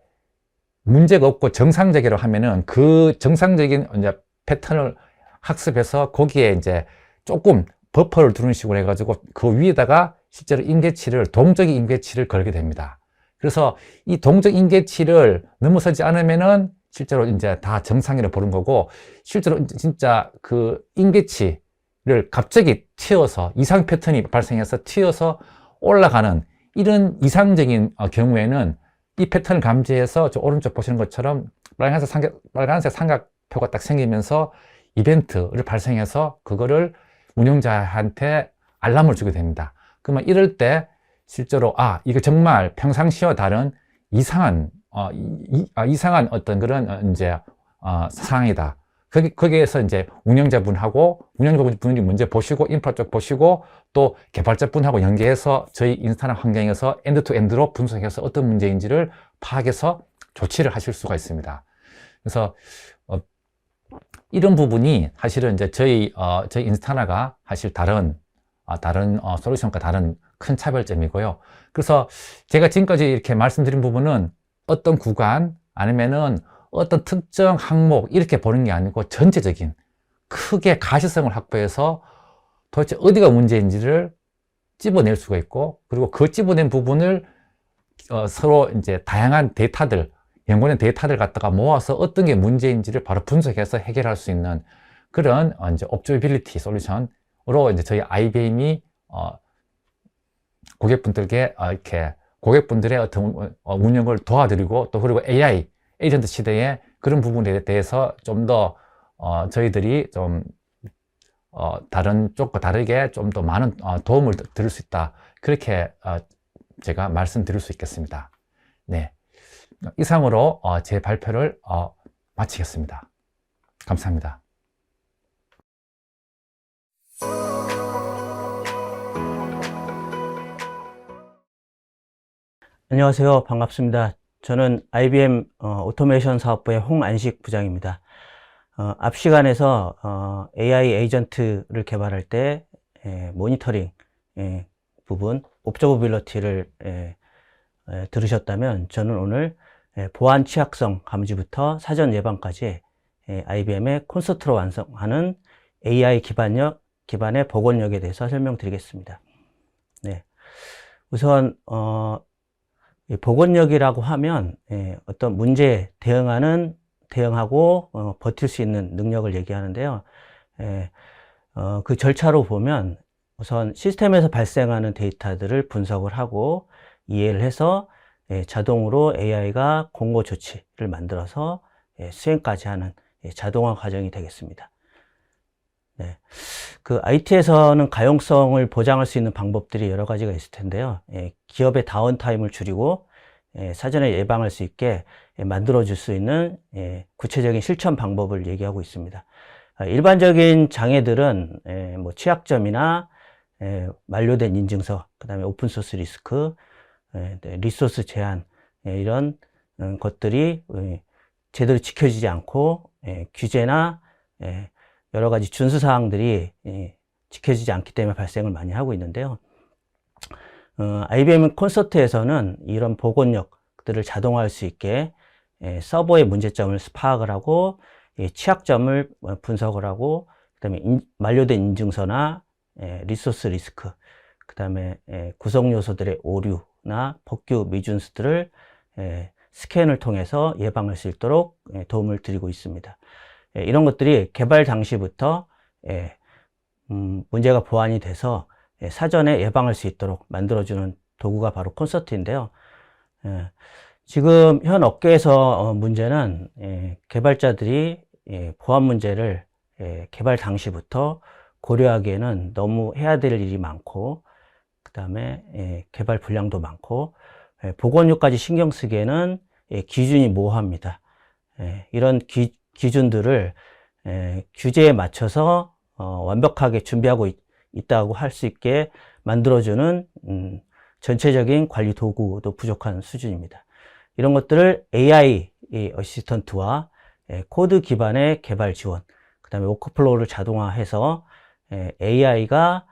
문제가 없고 정상적이라고 하면은 그 정상적인 이제 패턴을 학습해서 거기에 이제 조금 버퍼를 두는 식으로 해가지고 그 위에다가 실제로 인계치를, 동적인 인계치를 걸게 됩니다. 그래서 이 동적 인계치를 넘어서지 않으면은 실제로 이제 다 정상이라고 보는 거고, 실제로 진짜 그 인계치를 갑자기 튀어서 이상 패턴이 발생해서 튀어서 올라가는 이런 이상적인 경우에는 이 패턴을 감지해서 저 오른쪽 보시는 것처럼 빨간색 삼각표가 딱 생기면서 이벤트를 발생해서 그거를 운영자한테 알람을 주게 됩니다. 그러면 이럴 때 실제로 이거 정말 평상시와 다른 이상한 어떤 그런 이제 상황이다. 거기에서 이제 운영자분들이 먼저 보시고 인프라 쪽 보시고 또 개발자분하고 연계해서 저희 인스타나 환경에서 엔드투엔드로 분석해서 어떤 문제인지를 파악해서 조치를 하실 수가 있습니다. 그래서 이런 부분이 사실은 이제 저희 인스타나가 사실 다른 솔루션과 다른 큰 차별점이고요. 그래서 제가 지금까지 이렇게 말씀드린 부분은 어떤 구간 아니면은 어떤 특정 항목 이렇게 보는 게 아니고 전체적인 크게 가시성을 확보해서 도대체 어디가 문제인지를 찝어낼 수가 있고, 그리고 그 찝어낸 부분을 서로 이제 다양한 데이터들, 연구된 데이터를 갖다가 모아서 어떤 게 문제인지를 바로 분석해서 해결할 수 있는 그런 이제 옵저비빌리티 솔루션으로 이제 저희 IBM이 고객분들께 이렇게 고객분들의 어떤 운영을 도와드리고, 또 그리고 AI 에이전트 시대에 그런 부분에 대해서 좀 더 저희들이 좀 다른 쪽과 다르게 좀 더 많은 도움을 드릴 수 있다, 그렇게 제가 말씀드릴 수 있겠습니다. 네, 이상으로 제 발표를 마치겠습니다. 감사합니다. 안녕하세요. 반갑습니다. 저는 IBM 오토메이션 사업부의 홍안식 부장입니다. 앞 시간에서 AI 에이전트를 개발할 때 모니터링 부분, 옵저버빌리티를 들으셨다면, 저는 오늘 보안 취약성 감지부터 사전 예방까지 IBM의 콘서트로 완성하는 AI 기반의 복원력에 대해서 설명드리겠습니다. 네. 우선 복원력이라고 하면 어떤 문제에 대응하고 버틸 수 있는 능력을 얘기하는데요. 그 절차로 보면 우선 시스템에서 발생하는 데이터들을 분석을 하고 이해를 해서 자동으로 AI가 공고 조치를 만들어서 수행까지 하는 자동화 과정이 되겠습니다. 네. 그 IT에서는 가용성을 보장할 수 있는 방법들이 여러 가지가 있을 텐데요. 기업의 다운타임을 줄이고 사전에 예방할 수 있게 만들어줄 수 있는 구체적인 실천 방법을 얘기하고 있습니다. 일반적인 장애들은 뭐 취약점이나 만료된 인증서, 그 다음에 오픈소스 리스크, 리소스 제한, 이런 것들이 제대로 지켜지지 않고 규제나 여러 가지 준수사항들이 지켜지지 않기 때문에 발생을 많이 하고 있는데요. IBM 콘서트에서는 이런 복원력들을 자동화할 수 있게 서버의 문제점을 파악을 하고 취약점을 분석을 하고, 그 다음에 만료된 인증서나 리소스 리스크, 그 다음에 구성 요소들의 오류나 법규 미준수들을 스캔을 통해서 예방할 수 있도록 도움을 드리고 있습니다. 이런 것들이 개발 당시부터 문제가 보완이 돼서 사전에 예방할 수 있도록 만들어주는 도구가 바로 콘서트인데요. 지금 현 업계에서 문제는 개발자들이 보안 문제를 개발 당시부터 고려하기에는 너무 해야 될 일이 많고, 그 다음에 개발 분량도 많고, 복원력까지 신경 쓰기에는 기준이 모호합니다. 이런 기준들을 규제에 맞춰서 완벽하게 준비하고 있다고 할 수 있게 만들어주는 전체적인 관리 도구도 부족한 수준입니다. 이런 것들을 AI 어시스턴트와 코드 기반의 개발 지원, 그 다음에 워크플로우를 자동화해서 AI가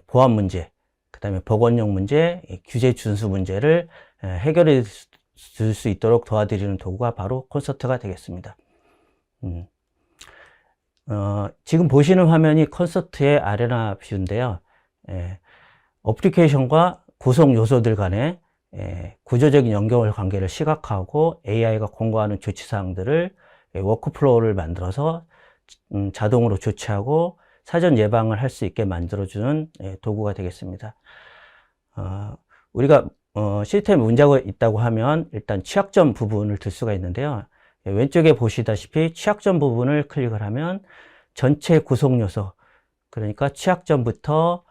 보안 문제, 그 다음에 복원력 문제, 규제 준수 문제를 해결해 줄 수 있도록 도와드리는 도구가 바로 콘서트가 되겠습니다. 지금 보시는 화면이 콘서트의 아레나 뷰인데요. 어플리케이션과 구성 요소들 간의 구조적인 연결 관계를 시각화하고 AI가 권고하는 조치사항들을 워크플로우를 만들어서 자동으로 조치하고 사전 예방을 할 수 있게 만들어주는 도구가 되겠습니다. 우리가 시스템에 문제가 있다고 하면 일단 취약점 부분을 들 수가 있는데요. 왼쪽에 보시다시피 취약점 부분을 클릭을 하면 전체 구성 요소, 그러니까 취약점부터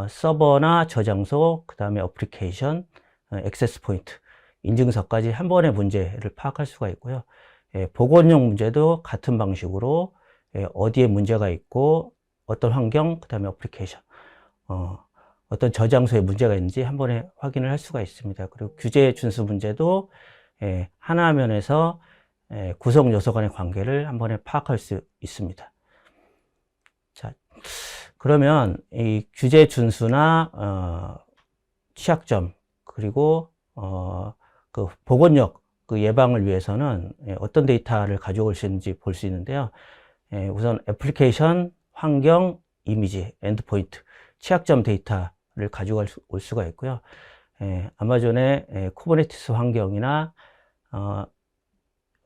서버나 저장소, 그 다음에 어플리케이션, 액세스 포인트, 인증서까지 한 번에 문제를 파악할 수가 있고요. 복원용 문제도 같은 방식으로 어디에 문제가 있고 어떤 환경, 그 다음에 어플리케이션, 어떤 저장소에 문제가 있는지 한 번에 확인을 할 수가 있습니다. 그리고 규제 준수 문제도 하나 화면에서 구성 요소 간의 관계를 한 번에 파악할 수 있습니다. 자, 그러면 이 규제 준수나 취약점, 그리고 그 복원력 그 예방을 위해서는 어떤 데이터를 가져올 수 있는지 볼 수 있는데요. 우선 애플리케이션, 환경, 이미지, 엔드포인트, 취약점 데이터를 가져올 수가 있고요. 아마존의 쿠버네티스 환경이나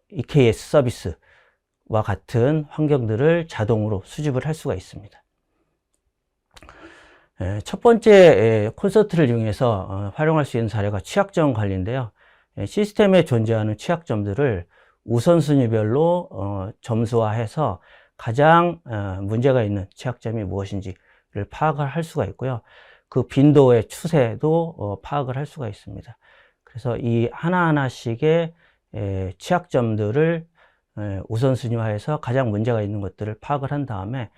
EKS 서비스와 같은 환경들을 자동으로 수집을 할 수가 있습니다. 첫 번째 콘서트를 이용해서 활용할 수 있는 사례가 취약점 관리인데요. 시스템에 존재하는 취약점들을 우선순위별로 점수화해서 가장 문제가 있는 취약점이 무엇인지를 파악을 할 수가 있고요. 그 빈도의 추세도 파악을 할 수가 있습니다. 그래서 이 하나하나씩의 취약점들을 우선순위화해서 가장 문제가 있는 것들을 파악을 한 다음에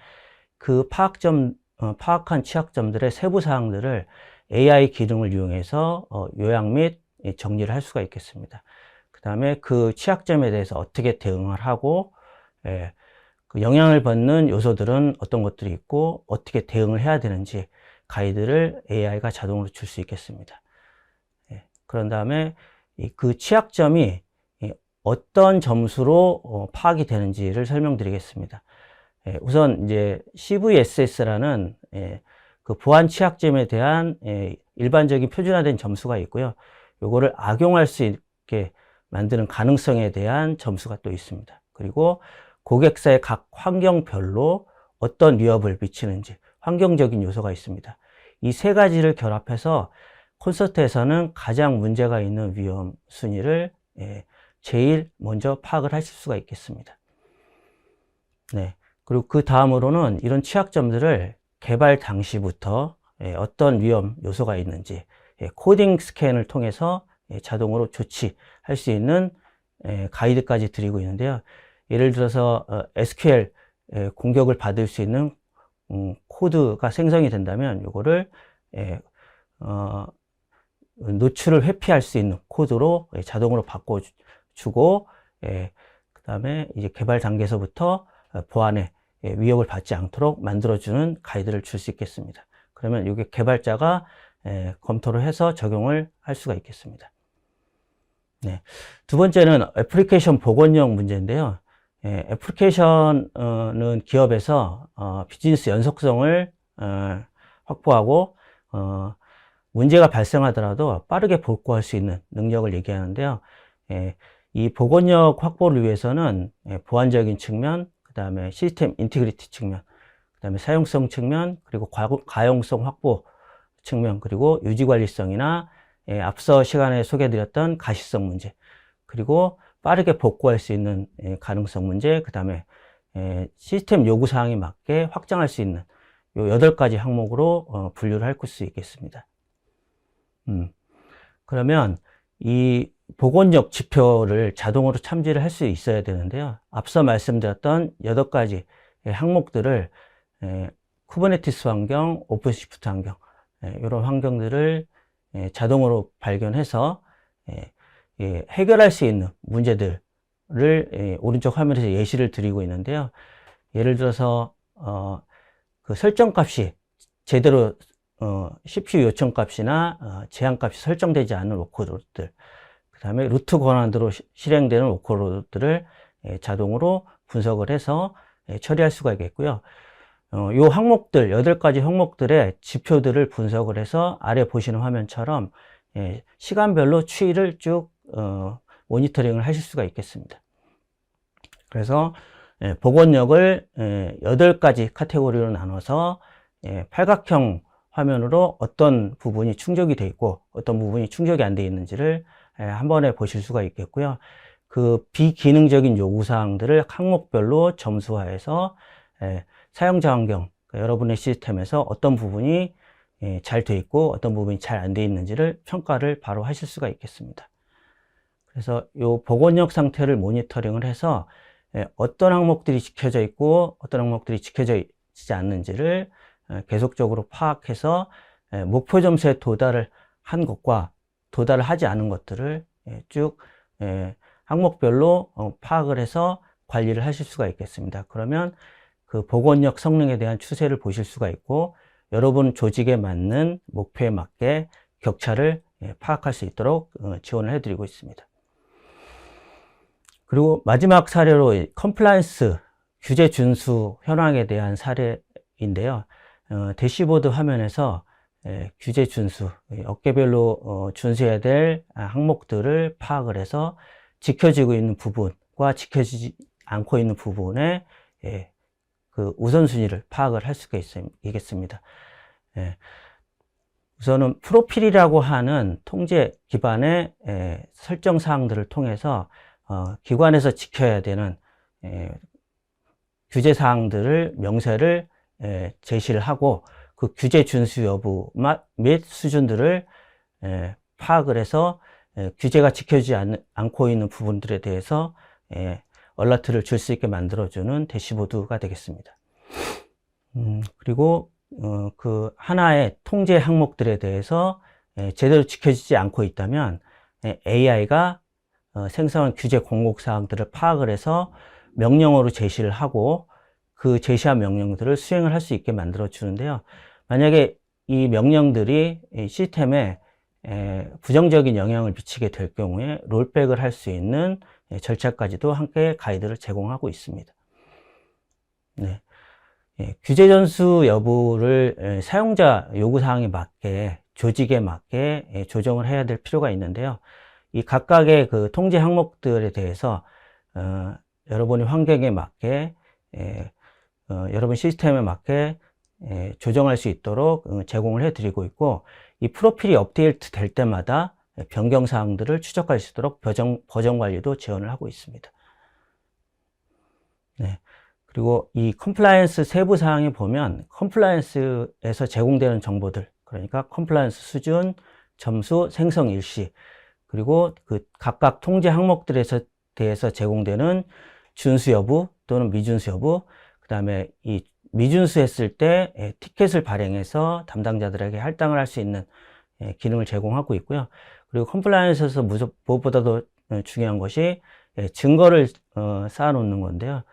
그 파악한 취약점들의 세부 사항들을 AI 기능을 이용해서 요약 및 정리를 할 수가 있겠습니다. 그 다음에 그 취약점에 대해서 어떻게 대응을 하고 그 영향을 받는 요소들은 어떤 것들이 있고 어떻게 대응을 해야 되는지 가이드를 AI가 자동으로 줄 수 있겠습니다. 그런 다음에 그 취약점이 어떤 점수로 파악이 되는지를 설명드리겠습니다. 우선 이제 CVSS라는 그 보안 취약점에 대한 일반적인 표준화된 점수가 있고요. 요거를 악용할 수 있게 만드는 가능성에 대한 점수가 또 있습니다. 그리고 고객사의 각 환경별로 어떤 위협을 미치는지 환경적인 요소가 있습니다. 이 세 가지를 결합해서 콘서트에서는 가장 문제가 있는 위험 순위를 제일 먼저 파악을 하실 수가 있겠습니다. 네. 그리고 그 다음으로는 이런 취약점들을 개발 당시부터 어떤 위험 요소가 있는지 코딩 스캔을 통해서 자동으로 조치할 수 있는 가이드까지 드리고 있는데요. 예를 들어서 SQL 공격을 받을 수 있는 코드가 생성이 된다면 이거를 노출을 회피할 수 있는 코드로 자동으로 바꿔주고 그 다음에 이제 개발 단계에서부터 보안에 위협을 받지 않도록 만들어주는 가이드를 줄 수 있겠습니다. 그러면 이게 개발자가 검토를 해서 적용을 할 수가 있겠습니다. 네. 두 번째는 애플리케이션 복원형 문제인데요. 애플리케이션은 기업에서 비즈니스 연속성을 확보하고 문제가 발생하더라도 빠르게 복구할 수 있는 능력을 얘기하는데요. 이 복원력 확보를 위해서는 보안적인 측면, 그 다음에 시스템 인티그리티 측면, 그 다음에 사용성 측면, 그리고 가용성 확보 측면, 그리고 유지관리성이나 앞서 시간에 소개해드렸던 가시성 문제, 그리고 빠르게 복구할 수 있는 가능성 문제, 그 다음에 시스템 요구사항에 맞게 확장할 수 있는 요 8가지 항목으로 분류를 할 수 있겠습니다. 그러면 이 복원력 지표를 자동으로 참지를 할 수 있어야 되는데요. 앞서 말씀드렸던 8가지 항목들을 쿠버네티스 환경, 오픈시프트 환경, 이런 환경들을 자동으로 발견해서 해결할 수 있는 문제들을 오른쪽 화면에서 예시를 드리고 있는데요. 예를 들어서 그 설정값이 제대로 CPU 요청값이나 제한값이 설정되지 않은 워크로드들, 그 다음에 루트 권한으로 실행되는 워크로드들을 자동으로 분석을 해서 처리할 수가 있겠고요. 요 항목들, 8가지 항목들의 지표들을 분석을 해서 아래 보시는 화면처럼 시간별로 추이를 쭉 모니터링을 하실 수가 있겠습니다. 그래서 복원력을 8가지 카테고리로 나눠서 팔각형 화면으로 어떤 부분이 충족이 되어 있고 어떤 부분이 충족이 안 되어 있는지를 한 번에 보실 수가 있겠고요. 그 비기능적인 요구사항들을 항목별로 점수화해서 사용자 환경, 그러니까 여러분의 시스템에서 어떤 부분이 잘 되어 있고 어떤 부분이 잘 안 되어 있는지를 평가를 바로 하실 수가 있겠습니다. 그래서 이 복원력 상태를 모니터링을 해서 어떤 항목들이 지켜져 있고 어떤 항목들이 지켜져 있지 않는지를 계속적으로 파악해서 목표 점수에 도달을 한 것과 도달을 하지 않은 것들을 쭉 항목별로 파악을 해서 관리를 하실 수가 있겠습니다. 그러면 그 복원력 성능에 대한 추세를 보실 수가 있고 여러분 조직에 맞는 목표에 맞게 격차를 파악할 수 있도록 지원을 해드리고 있습니다. 그리고 마지막 사례로 컴플라이언스 규제 준수 현황에 대한 사례인데요. 대시보드 화면에서 규제 준수, 업계별로 준수해야 될 항목들을 파악을 해서 지켜지고 있는 부분과 지켜지지 않고 있는 부분의 그 우선순위를 파악을 할 수가 있겠습니다. 우선은 프로필이라고 하는 통제 기반의 설정 사항들을 통해서 기관에서 지켜야 되는 규제 사항들을 명세를 제시를 하고 그 규제 준수 여부 및 수준들을 파악을 해서 규제가 지켜지지 않고 있는 부분들에 대해서 얼러트를 줄 수 있게 만들어주는 대시보드가 되겠습니다. 그리고 그 하나의 통제 항목들에 대해서 제대로 지켜지지 않고 있다면 AI가 생성한 규제 공고사항들을 파악을 해서 명령어로 제시를 하고 그 제시한 명령들을 수행을 할 수 있게 만들어 주는데요. 만약에 이 명령들이 시스템에 부정적인 영향을 미치게 될 경우에 롤백을 할 수 있는 절차까지도 함께 가이드를 제공하고 있습니다. 네. 규제 전수 여부를 사용자 요구사항에 맞게 조직에 맞게 조정을 해야 될 필요가 있는데요. 이 각각의 그 통제 항목들에 대해서 여러분의 환경에 맞게 여러분 시스템에 맞게 조정할 수 있도록 제공을 해드리고 있고 이 프로필이 업데이트 될 때마다 변경 사항들을 추적할 수 있도록 버전 관리도 지원을 하고 있습니다. 네. 그리고 이 컴플라이언스 세부 사항에 보면 컴플라이언스에서 제공되는 정보들, 그러니까 컴플라이언스 수준, 점수, 생성 일시, 그리고 그 각각 통제 항목들에서 대해서 제공되는 준수 여부 또는 미준수 여부, 그 다음에 이 미준수했을 때 티켓을 발행해서 담당자들에게 할당을 할 수 있는 기능을 제공하고 있고요. 그리고 컴플라이언스에서 무엇보다도 중요한 것이 증거를 쌓아놓는 건데요.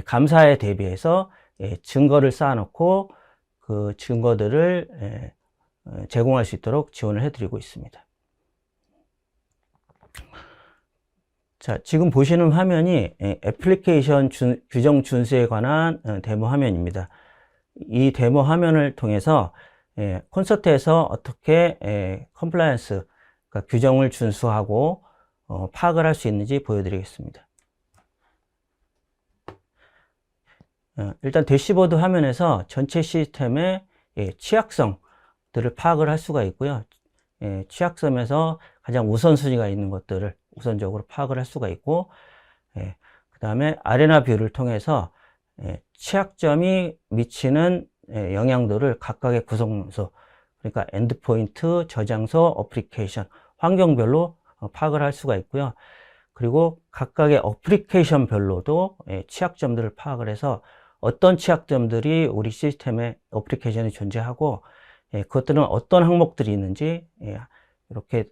감사에 대비해서 증거를 쌓아놓고 그 증거들을 제공할 수 있도록 지원을 해드리고 있습니다. 자, 지금 보시는 화면이 애플리케이션 규정 준수에 관한 데모 화면입니다. 이 데모 화면을 통해서 콘서트에서 어떻게 컴플라이언스, 그러니까 규정을 준수하고 파악을 할 수 있는지 보여드리겠습니다. 일단 대시보드 화면에서 전체 시스템의 취약성들을 파악을 할 수가 있고요. 취약점에서 가장 우선순위가 있는 것들을 우선적으로 파악을 할 수가 있고, 그 다음에 아레나 뷰를 통해서 취약점이 미치는 영향도를 각각의 구성요소, 그러니까 엔드포인트, 저장소, 어플리케이션, 환경별로 파악을 할 수가 있고요. 그리고 각각의 어플리케이션별로도 취약점들을 파악을 해서 어떤 취약점들이 우리 시스템의 어플리케이션에 존재하고 그것들은 어떤 항목들이 있는지 이렇게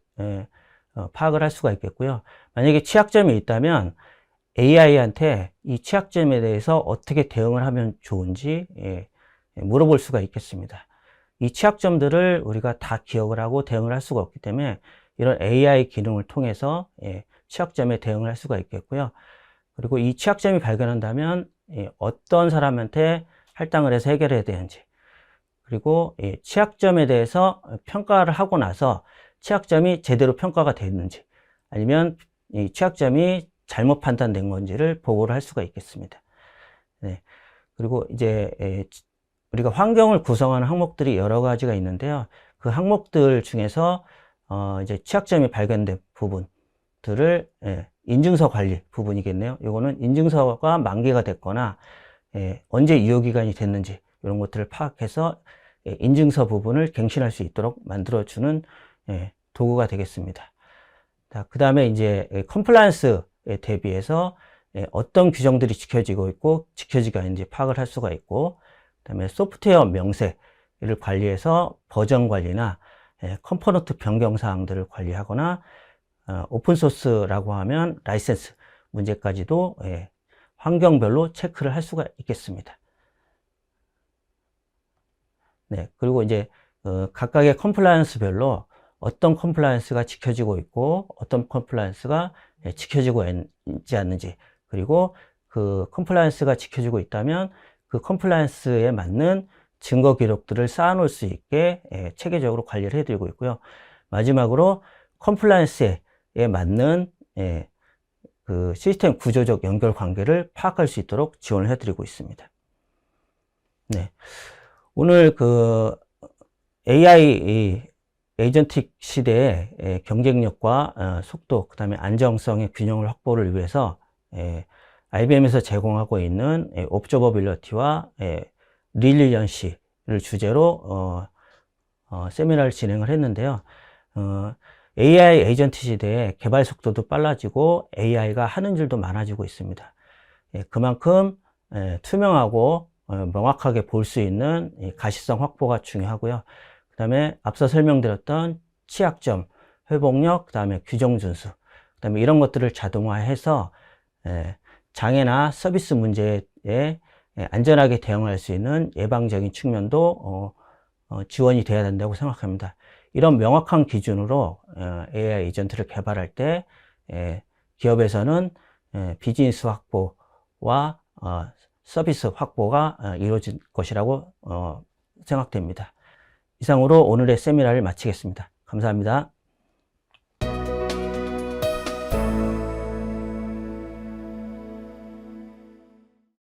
파악을 할 수가 있겠고요. 만약에 취약점이 있다면 AI한테 이 취약점에 대해서 어떻게 대응을 하면 좋은지 물어볼 수가 있겠습니다. 이 취약점들을 우리가 다 기억을 하고 대응을 할 수가 없기 때문에 이런 AI 기능을 통해서 취약점에 대응을 할 수가 있겠고요. 그리고 이 취약점이 발견한다면 어떤 사람한테 할당을 해서 해결해야 되는지, 그리고 취약점에 대해서 평가를 하고 나서 취약점이 제대로 평가가 됐는지, 아니면 이 취약점이 잘못 판단된 건지를 보고를 할 수가 있겠습니다. 네. 그리고 이제 우리가 환경을 구성하는 항목들이 여러 가지가 있는데요. 그 항목들 중에서 이제 취약점이 발견된 부분들을 인증서 관리 부분이겠네요. 이거는 인증서가 만기가 됐거나 언제 유효기간이 됐는지 이런 것들을 파악해서 인증서 부분을 갱신할 수 있도록 만들어주는 도구가 되겠습니다. 그 다음에 이제 컴플라이언스에 대비해서 어떤 규정들이 지켜지고 있고 지켜지지 않는지 파악을 할 수가 있고, 그 다음에 소프트웨어 명세를 관리해서 버전 관리나 컴포넌트 변경 사항들을 관리하거나, 오픈소스라고 하면 라이센스 문제까지도 환경별로 체크를 할 수가 있겠습니다. 네, 그리고 이제 각각의 컴플라이언스별로 어떤 컴플라이언스가 지켜지고 있고 어떤 컴플라이언스가 지켜지고 있지 않는지, 그리고 그 컴플라이언스가 지켜지고 있다면 그 컴플라이언스에 맞는 증거 기록들을 쌓아 놓을 수 있게 체계적으로 관리를 해드리고 있고요. 마지막으로 컴플라이언스에 맞는 그 시스템 구조적 연결 관계를 파악할 수 있도록 지원을 해드리고 있습니다. 네, 오늘 그 AI 에이전틱 시대의 경쟁력과 속도, 그 다음에 안정성의 균형을 확보를 위해서 IBM에서 제공하고 있는 옵저버빌리티와 릴리언시를 주제로 세미나를 진행을 했는데요. AI 에이전트 시대에 개발 속도도 빨라지고 AI가 하는 일도 많아지고 있습니다. 그만큼 투명하고 명확하게 볼 수 있는 가시성 확보가 중요하고요. 그 다음에 앞서 설명드렸던 취약점, 회복력, 그 다음에 규정 준수, 그 다음에 이런 것들을 자동화해서 장애나 서비스 문제에 안전하게 대응할 수 있는 예방적인 측면도 지원이 돼야 된다고 생각합니다. 이런 명확한 기준으로 AI 에이전트를 개발할 때 기업에서는 비즈니스 확보와 서비스 확보가 이루어질 것이라고 생각됩니다. 이상으로 오늘의 세미나를 마치겠습니다. 감사합니다.